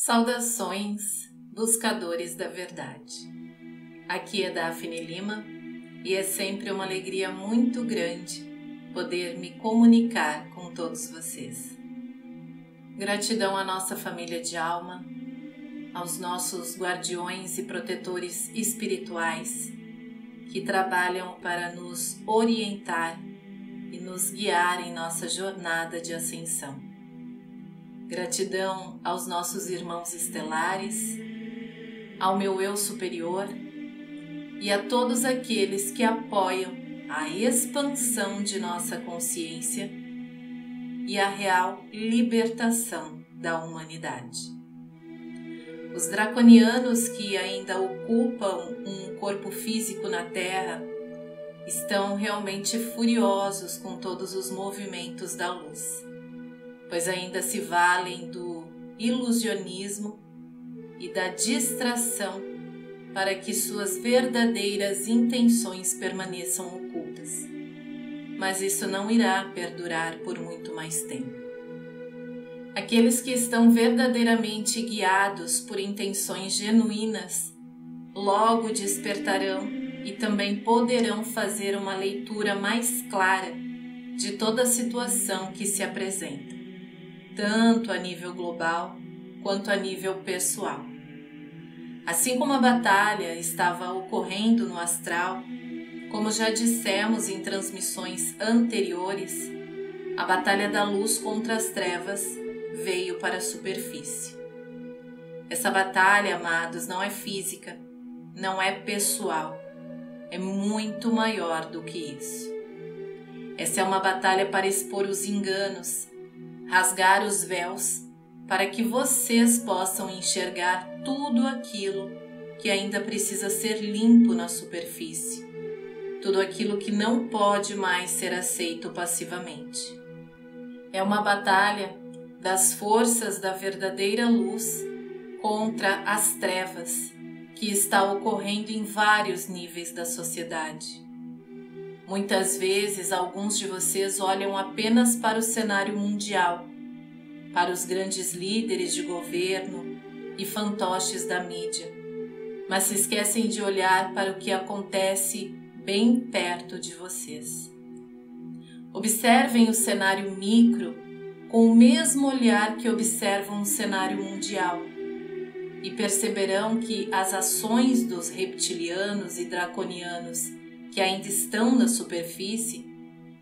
Saudações, buscadores da verdade. Aqui é Daphne Lima e é sempre uma alegria muito grande poder me comunicar com todos vocês. Gratidão à nossa família de alma, aos nossos guardiões e protetores espirituais que trabalham para nos orientar e nos guiar em nossa jornada de ascensão. Gratidão aos nossos irmãos estelares, ao meu eu superior e a todos aqueles que apoiam a expansão de nossa consciência e a real libertação da humanidade. Os draconianos que ainda ocupam um corpo físico na Terra estão realmente furiosos com todos os movimentos da luz, pois ainda se valem do ilusionismo e da distração para que suas verdadeiras intenções permaneçam ocultas. Mas isso não irá perdurar por muito mais tempo. Aqueles que estão verdadeiramente guiados por intenções genuínas logo despertarão e também poderão fazer uma leitura mais clara de toda a situação que se apresenta, tanto a nível global quanto a nível pessoal. Assim como a batalha estava ocorrendo no astral, como já dissemos em transmissões anteriores, a batalha da luz contra as trevas veio para a superfície. Essa batalha, amados, não é física, não é pessoal, é muito maior do que isso. Essa é uma batalha para expor os enganos, rasgar os véus, para que vocês possam enxergar tudo aquilo que ainda precisa ser limpo na superfície, tudo aquilo que não pode mais ser aceito passivamente. É uma batalha das forças da verdadeira luz contra as trevas que está ocorrendo em vários níveis da sociedade. Muitas vezes, alguns de vocês olham apenas para o cenário mundial, para os grandes líderes de governo e fantoches da mídia, mas se esquecem de olhar para o que acontece bem perto de vocês. Observem o cenário micro com o mesmo olhar que observam o cenário mundial e perceberão que as ações dos reptilianos e draconianos que ainda estão na superfície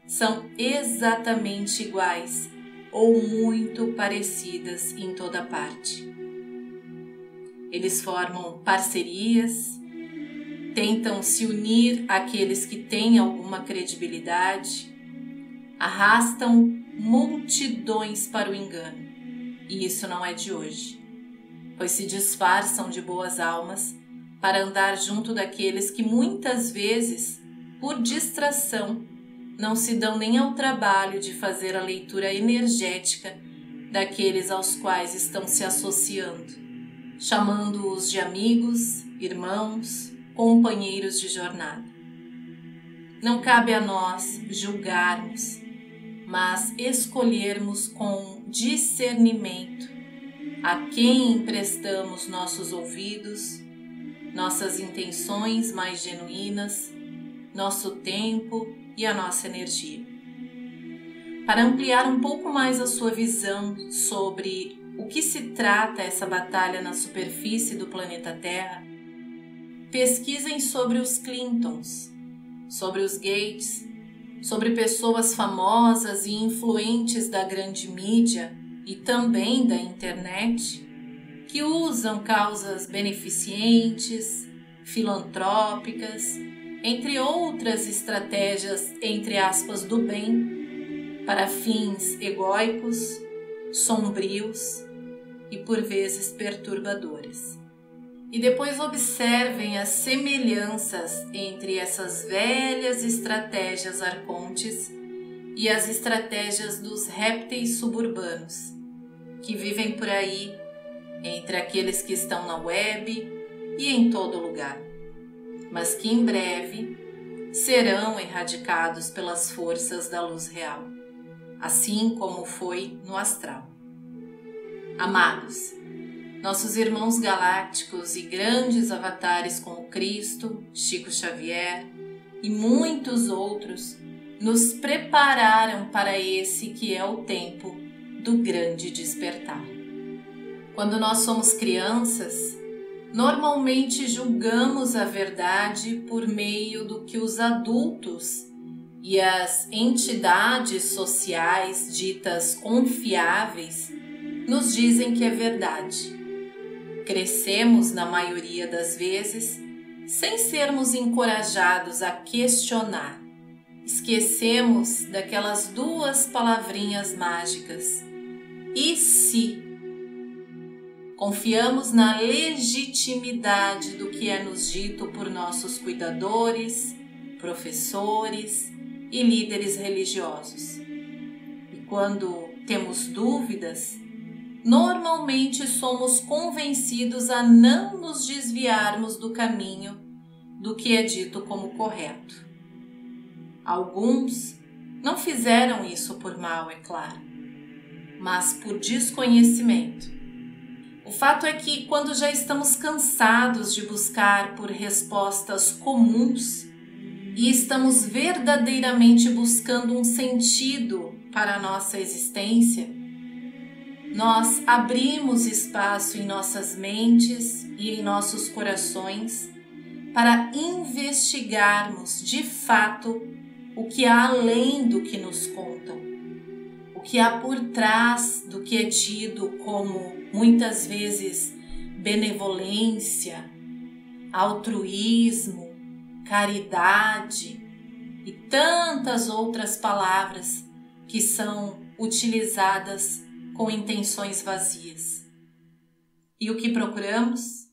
são exatamente iguais ou muito parecidas em toda parte. Eles formam parcerias, tentam se unir àqueles que têm alguma credibilidade, arrastam multidões para o engano, e isso não é de hoje, pois se disfarçam de boas almas para andar junto daqueles que muitas vezes, por distração, não se dão nem ao trabalho de fazer a leitura energética daqueles aos quais estão se associando, chamando-os de amigos, irmãos, companheiros de jornada. Não cabe a nós julgarmos, mas escolhermos com discernimento a quem emprestamos nossos ouvidos, nossas intenções mais genuínas, nosso tempo e a nossa energia. Para ampliar um pouco mais a sua visão sobre o que se trata essa batalha na superfície do planeta Terra, pesquisem sobre os Clintons, sobre os Gates, sobre pessoas famosas e influentes da grande mídia e também da internet que usam causas beneficentes, filantrópicas, entre outras estratégias, entre aspas, do bem, para fins egóicos, sombrios e por vezes perturbadores. E depois observem as semelhanças entre essas velhas estratégias arcontes e as estratégias dos répteis suburbanos, que vivem por aí, entre aqueles que estão na web e em todo lugar, mas que em breve serão erradicados pelas forças da luz real, assim como foi no astral. Amados, nossos irmãos galácticos e grandes avatares como Cristo, Chico Xavier e muitos outros nos prepararam para esse que é o tempo do grande despertar. Quando nós somos crianças, normalmente julgamos a verdade por meio do que os adultos e as entidades sociais ditas confiáveis nos dizem que é verdade. Crescemos, na maioria das vezes, sem sermos encorajados a questionar. Esquecemos daquelas duas palavrinhas mágicas. E se? Confiamos na legitimidade do que é nos dito por nossos cuidadores, professores e líderes religiosos. E quando temos dúvidas, normalmente somos convencidos a não nos desviarmos do caminho do que é dito como correto. Alguns não fizeram isso por mal, é claro, mas por desconhecimento. O fato é que quando já estamos cansados de buscar por respostas comuns e estamos verdadeiramente buscando um sentido para a nossa existência, nós abrimos espaço em nossas mentes e em nossos corações para investigarmos de fato o que há além do que nos contam, o que há por trás do que é tido como, muitas vezes, benevolência, altruísmo, caridade e tantas outras palavras que são utilizadas com intenções vazias. E o que procuramos?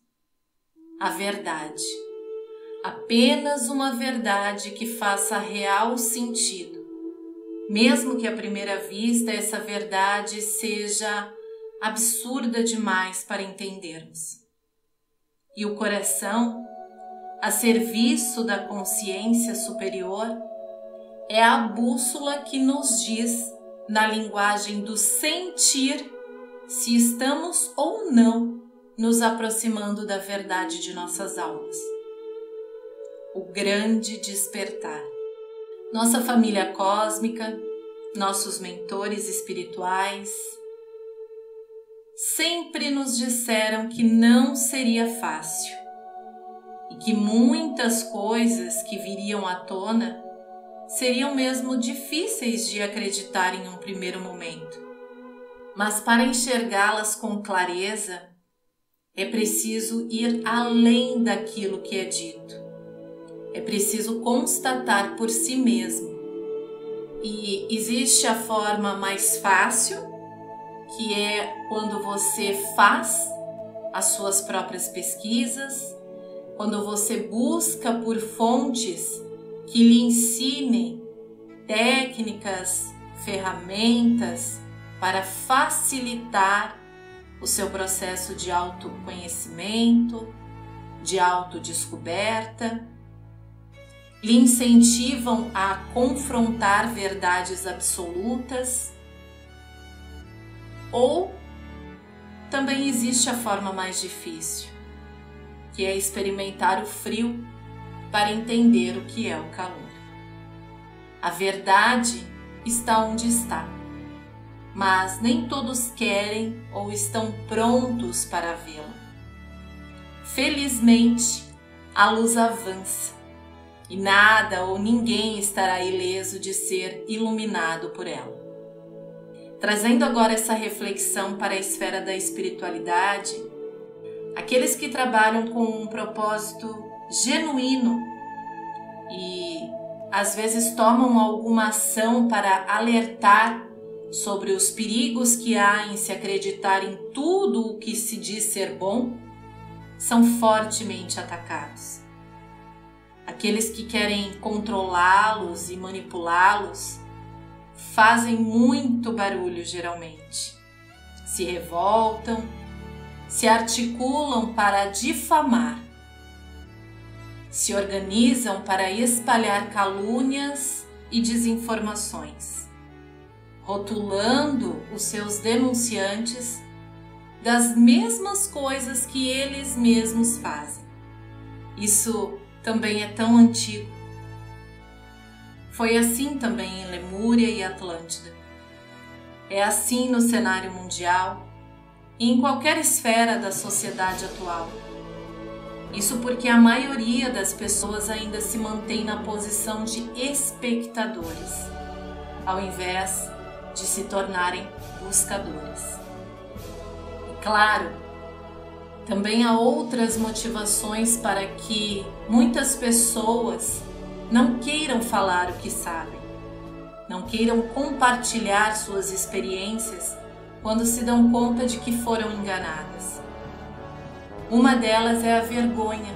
A verdade. Apenas uma verdade que faça real sentido, mesmo que à primeira vista essa verdade seja absurda demais para entendermos. E o coração, a serviço da consciência superior, é a bússola que nos diz, na linguagem do sentir, se estamos ou não nos aproximando da verdade de nossas almas. O grande despertar. Nossa família cósmica, nossos mentores espirituais, sempre nos disseram que não seria fácil e que muitas coisas que viriam à tona seriam mesmo difíceis de acreditar em um primeiro momento. Mas para enxergá-las com clareza, é preciso ir além daquilo que é dito. É preciso constatar por si mesmo. E existe a forma mais fácil, que é quando você faz as suas próprias pesquisas, quando você busca por fontes que lhe ensinem técnicas, ferramentas para facilitar o seu processo de autoconhecimento, de autodescoberta, lhe incentivam a confrontar verdades absolutas, ou também existe a forma mais difícil, que é experimentar o frio para entender o que é o calor. A verdade está onde está, mas nem todos querem ou estão prontos para vê-la. Felizmente, a luz avança e nada ou ninguém estará ileso de ser iluminado por ela. Trazendo agora essa reflexão para a esfera da espiritualidade, aqueles que trabalham com um propósito genuíno e às vezes tomam alguma ação para alertar sobre os perigos que há em se acreditar em tudo o que se diz ser bom, são fortemente atacados. Aqueles que querem controlá-los e manipulá-los fazem muito barulho geralmente. Se revoltam, se articulam para difamar, se organizam para espalhar calúnias e desinformações, rotulando os seus denunciantes das mesmas coisas que eles mesmos fazem. Isso também é tão antigo. Foi assim também em Lemúria e Atlântida. É assim no cenário mundial e em qualquer esfera da sociedade atual. Isso porque a maioria das pessoas ainda se mantém na posição de espectadores, ao invés de se tornarem buscadores. E claro, também há outras motivações para que muitas pessoas não queiram falar o que sabem, não queiram compartilhar suas experiências quando se dão conta de que foram enganadas. Uma delas é a vergonha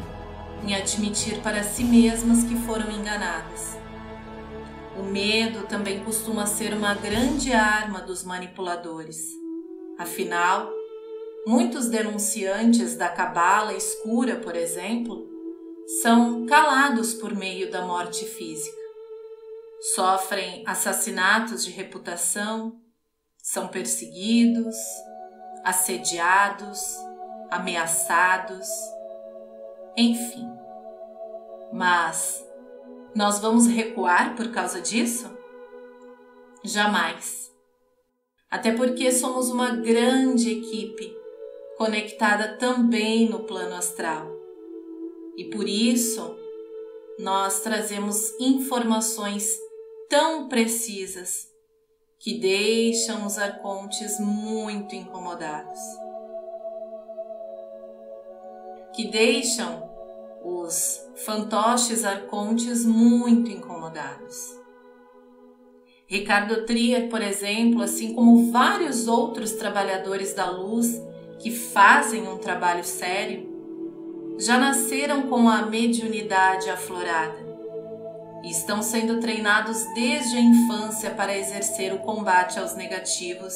em admitir para si mesmas que foram enganadas. O medo também costuma ser uma grande arma dos manipuladores. Afinal, muitos denunciantes da cabala escura, por exemplo, são calados por meio da morte física. Sofrem assassinatos de reputação, são perseguidos, assediados, ameaçados, enfim. Mas nós vamos recuar por causa disso? Jamais. Até porque somos uma grande equipe, conectada também no plano astral. E por isso, nós trazemos informações tão precisas que deixam os arcontes muito incomodados. Que deixam os fantoches arcontes muito incomodados. Ricardo Trier, por exemplo, assim como vários outros trabalhadores da luz que fazem um trabalho sério, já nasceram com a mediunidade aflorada e estão sendo treinados desde a infância para exercer o combate aos negativos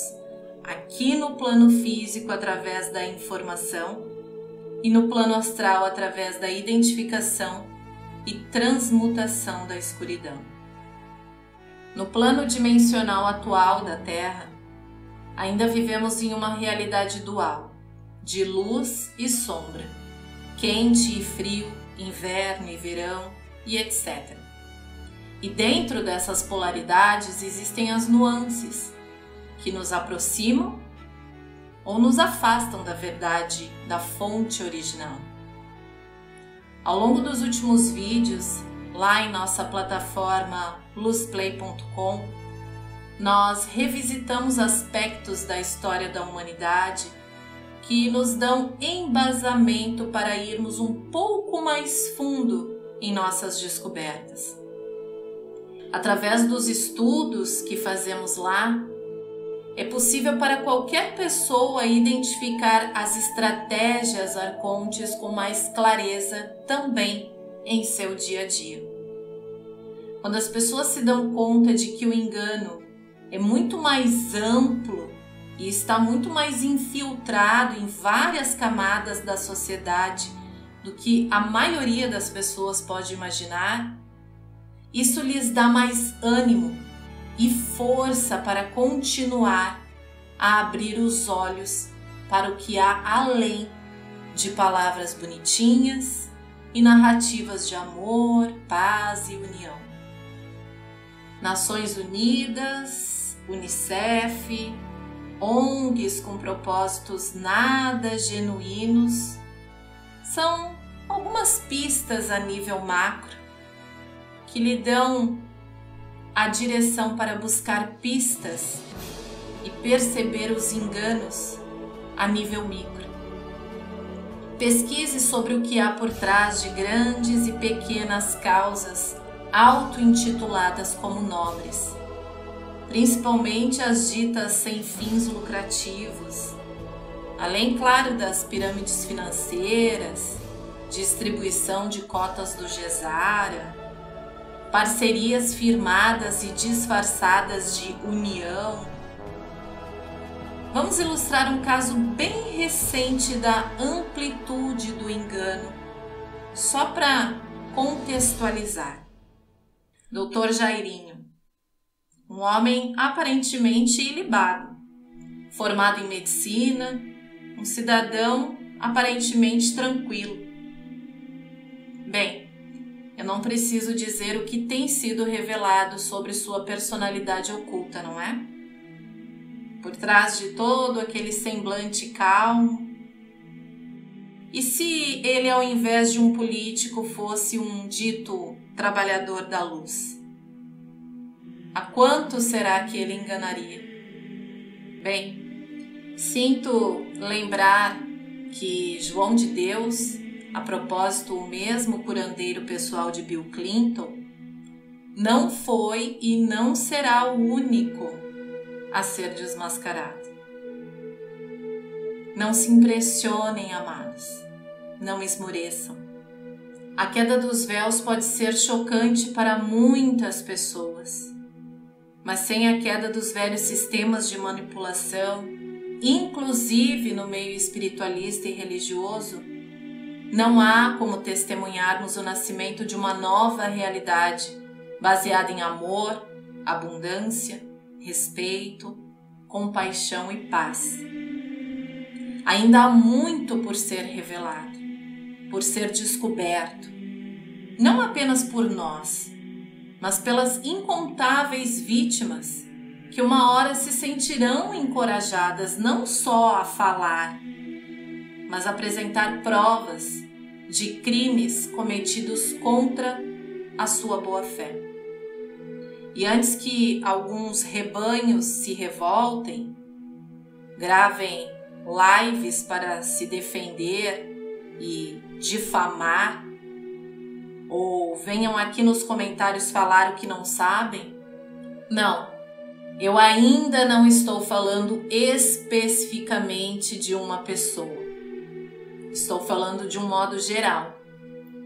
aqui no plano físico através da informação e no plano astral através da identificação e transmutação da escuridão. No plano dimensional atual da Terra, ainda vivemos em uma realidade dual, de luz e sombra, quente e frio, inverno e verão e etc. E dentro dessas polaridades existem as nuances, que nos aproximam ou nos afastam da verdade, da fonte original. Ao longo dos últimos vídeos, lá em nossa plataforma luzplay.com, nós revisitamos aspectos da história da humanidade que nos dão embasamento para irmos um pouco mais fundo em nossas descobertas. Através dos estudos que fazemos lá, é possível para qualquer pessoa identificar as estratégias arcontes com mais clareza também em seu dia a dia. Quando as pessoas se dão conta de que o engano é muito mais amplo e está muito mais infiltrado em várias camadas da sociedade do que a maioria das pessoas pode imaginar, isso lhes dá mais ânimo e força para continuar a abrir os olhos para o que há além de palavras bonitinhas e narrativas de amor, paz e união. Nações Unidas, Unicef, ONGs com propósitos nada genuínos são algumas pistas a nível macro que lhe dão a direção para buscar pistas e perceber os enganos a nível micro. Pesquise sobre o que há por trás de grandes e pequenas causas auto-intituladas como nobres, principalmente as ditas sem fins lucrativos, além, claro, das pirâmides financeiras, distribuição de cotas do Gesara, parcerias firmadas e disfarçadas de união. Vamos ilustrar um caso bem recente da amplitude do engano, só para contextualizar. Dr. Jairinho, um homem aparentemente ilibado, formado em medicina, um cidadão aparentemente tranquilo. Bem, eu não preciso dizer o que tem sido revelado sobre sua personalidade oculta, não é? Por trás de todo aquele semblante calmo. E se ele, ao invés de um político, fosse um dito trabalhador da luz? A quanto será que ele enganaria? Bem, sinto lembrar que João de Deus, a propósito, o mesmo curandeiro pessoal de Bill Clinton, não foi e não será o único a ser desmascarado. Não se impressionem, amados, não esmoreçam. A queda dos véus pode ser chocante para muitas pessoas, mas sem a queda dos velhos sistemas de manipulação, inclusive no meio espiritualista e religioso, não há como testemunharmos o nascimento de uma nova realidade baseada em amor, abundância, respeito, compaixão e paz. Ainda há muito por ser revelado, por ser descoberto, não apenas por nós, mas pelas incontáveis vítimas que uma hora se sentirão encorajadas não só a falar, mas a apresentar provas de crimes cometidos contra a sua boa-fé. E antes que alguns rebanhos se revoltem, gravem lives para se defender e difamar, ou venham aqui nos comentários falar o que não sabem, não, eu ainda não estou falando especificamente de uma pessoa. Estou falando de um modo geral,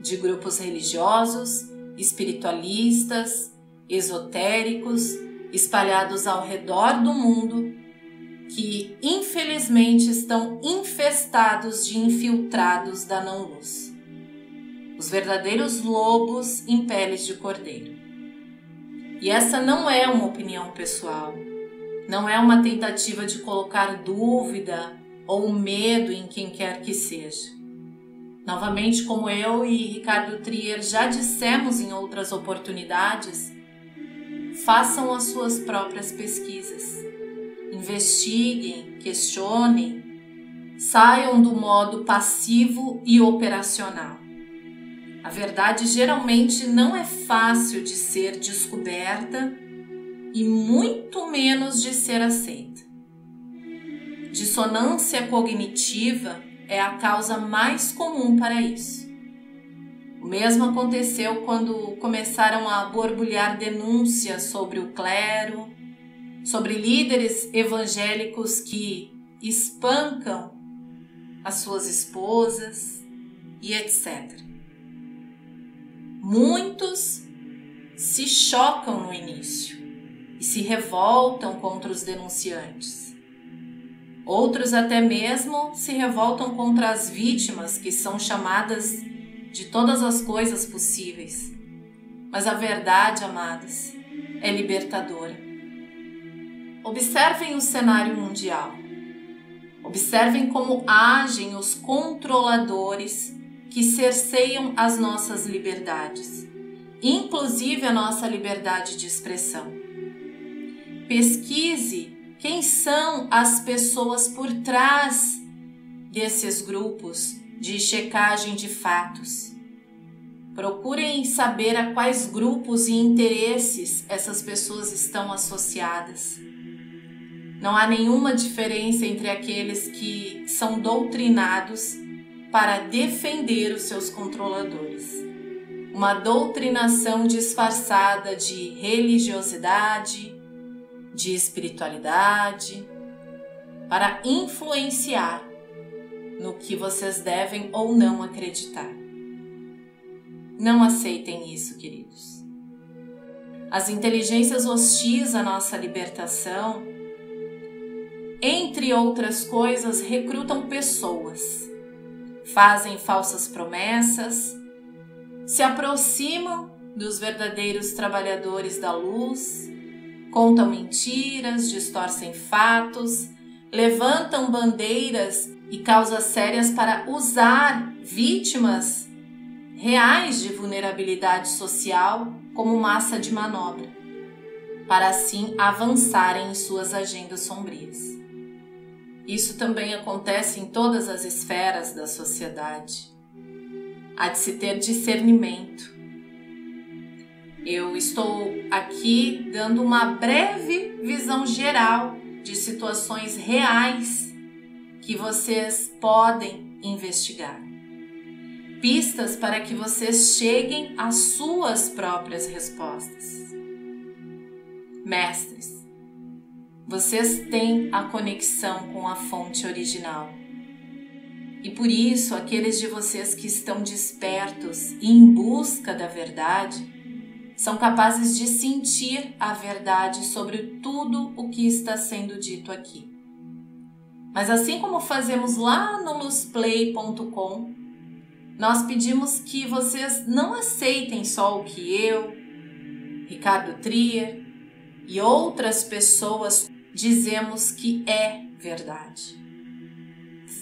de grupos religiosos, espiritualistas, esotéricos, espalhados ao redor do mundo, que infelizmente estão infestados de infiltrados da não-luz. Os verdadeiros lobos em peles de cordeiro. E essa não é uma opinião pessoal, não é uma tentativa de colocar dúvida ou medo em quem quer que seja. Novamente, como eu e Ricardo Trier já dissemos em outras oportunidades, façam as suas próprias pesquisas. Investiguem, questionem, saiam do modo passivo e operacional. A verdade geralmente não é fácil de ser descoberta e muito menos de ser aceita. Dissonância cognitiva é a causa mais comum para isso. O mesmo aconteceu quando começaram a borbulhar denúncias sobre o clero, sobre líderes evangélicos que espancam as suas esposas e etc. Muitos se chocam no início e se revoltam contra os denunciantes. Outros até mesmo se revoltam contra as vítimas, que são chamadas de todas as coisas possíveis. Mas a verdade, amados, é libertadora. Observem o cenário mundial. Observem como agem os controladores que cerceiam as nossas liberdades, inclusive a nossa liberdade de expressão. Pesquise quem são as pessoas por trás desses grupos de checagem de fatos. Procurem saber a quais grupos e interesses essas pessoas estão associadas. Não há nenhuma diferença entre aqueles que são doutrinados para defender os seus controladores. Uma doutrinação disfarçada de religiosidade, de espiritualidade, para influenciar no que vocês devem ou não acreditar. Não aceitem isso, queridos. As inteligências hostis à nossa libertação, entre outras coisas, recrutam pessoas, fazem falsas promessas, se aproximam dos verdadeiros trabalhadores da luz, contam mentiras, distorcem fatos, levantam bandeiras e causas sérias para usar vítimas reais de vulnerabilidade social como massa de manobra, para assim avançarem em suas agendas sombrias. Isso também acontece em todas as esferas da sociedade. Há de se ter discernimento. Eu estou aqui dando uma breve visão geral de situações reais que vocês podem investigar. Pistas para que vocês cheguem às suas próprias respostas. Mestres, vocês têm a conexão com a fonte original. E por isso, aqueles de vocês que estão despertos e em busca da verdade, são capazes de sentir a verdade sobre tudo o que está sendo dito aqui. Mas assim como fazemos lá no luzplay.com, nós pedimos que vocês não aceitem só o que eu, Ricardo Trier e outras pessoas dizemos que é verdade.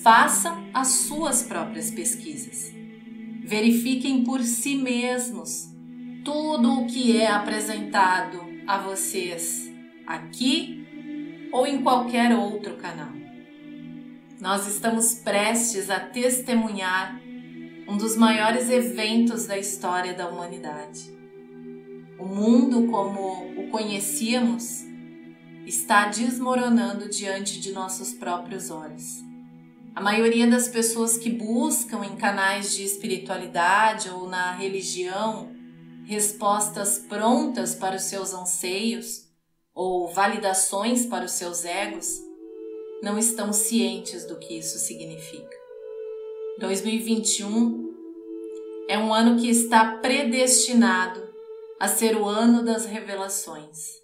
Façam as suas próprias pesquisas. Verifiquem por si mesmos tudo o que é apresentado a vocês aqui ou em qualquer outro canal. Nós estamos prestes a testemunhar um dos maiores eventos da história da humanidade. O mundo como o conhecíamos está desmoronando diante de nossos próprios olhos. A maioria das pessoas que buscam em canais de espiritualidade ou na religião respostas prontas para os seus anseios ou validações para os seus egos, não estão cientes do que isso significa. 2021 é um ano que está predestinado a ser o ano das revelações,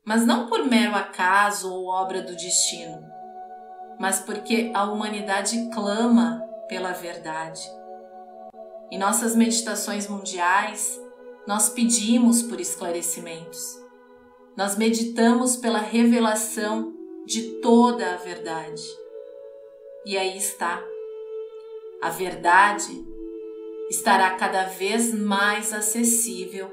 mas não por mero acaso ou obra do destino, mas porque a humanidade clama pela verdade. Em nossas meditações mundiais, nós pedimos por esclarecimentos. Nós meditamos pela revelação de toda a verdade. E aí está. A verdade estará cada vez mais acessível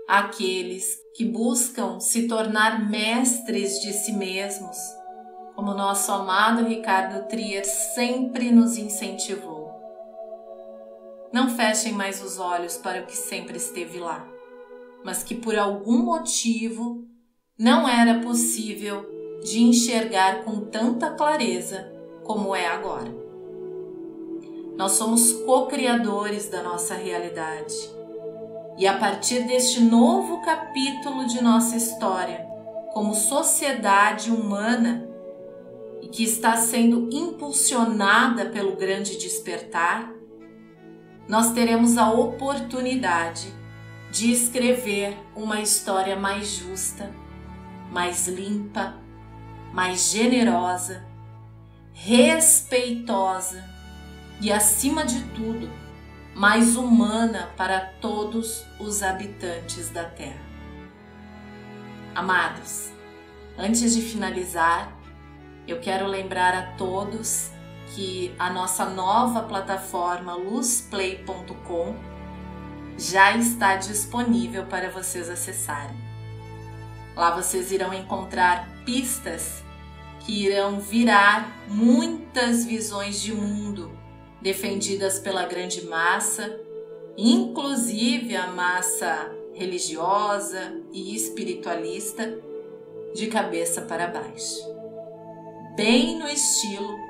àqueles que buscam se tornar mestres de si mesmos, como nosso amado Ricardo Trier sempre nos incentivou. Não fechem mais os olhos para o que sempre esteve lá, mas que por algum motivo não era possível de enxergar com tanta clareza como é agora. Nós somos co-criadores da nossa realidade e a partir deste novo capítulo de nossa história, como sociedade humana e que está sendo impulsionada pelo grande despertar, nós teremos a oportunidade de escrever uma história mais justa, mais limpa, mais generosa, respeitosa e, acima de tudo, mais humana para todos os habitantes da Terra. Amados, antes de finalizar, eu quero lembrar a todos que a nossa nova plataforma luzplay.com já está disponível para vocês acessarem. Lá vocês irão encontrar pistas que irão virar muitas visões de mundo defendidas pela grande massa, inclusive a massa religiosa e espiritualista, de cabeça para baixo. Bem no estilo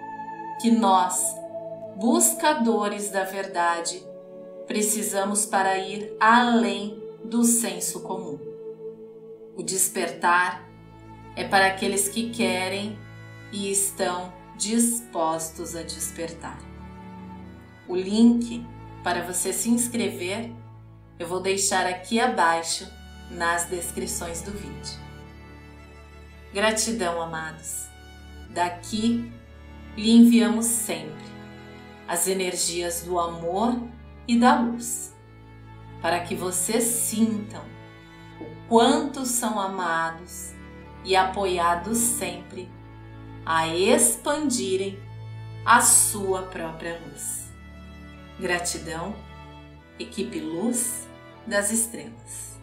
que nós, buscadores da verdade, precisamos para ir além do senso comum. O despertar é para aqueles que querem e estão dispostos a despertar. O link para você se inscrever eu vou deixar aqui abaixo nas descrições do vídeo. Gratidão, amados. Daqui lhe enviamos sempre as energias do amor e da luz, para que vocês sintam o quanto são amados e apoiados sempre a expandirem a sua própria luz. Gratidão, equipe Luz das Estrelas.